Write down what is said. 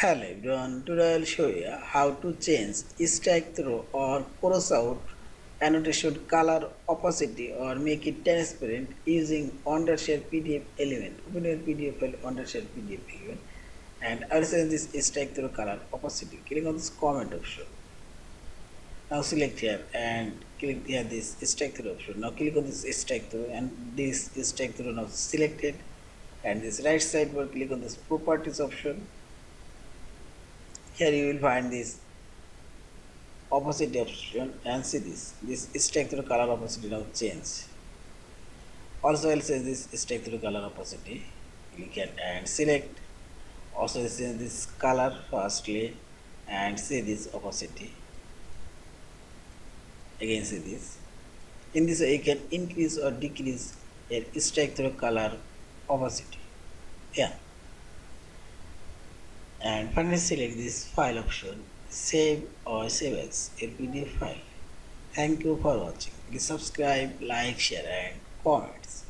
Hello everyone, today I will show you how to change strike-through or cross out annotation color opacity or make it transparent using Wondershare PDF element. Open your PDF file Wondershare PDF element and I will change this strike-through color opacity. Click on this comment option. Now select here and click here this strike-through option. Now click on this strike-through and this strike-through now selected, and this right sidebar click on this properties option. Here you will find this opacity option and see this strike-through color opacity now change. Also I'll say this strike-through color opacity, click it and select. Also this color firstly and see this opacity, again see this. In this way you can increase or decrease a strike-through color opacity. Yeah, and finally select this file option, save or save as a PDF file. Thank you for watching. Please subscribe, like, share and comments.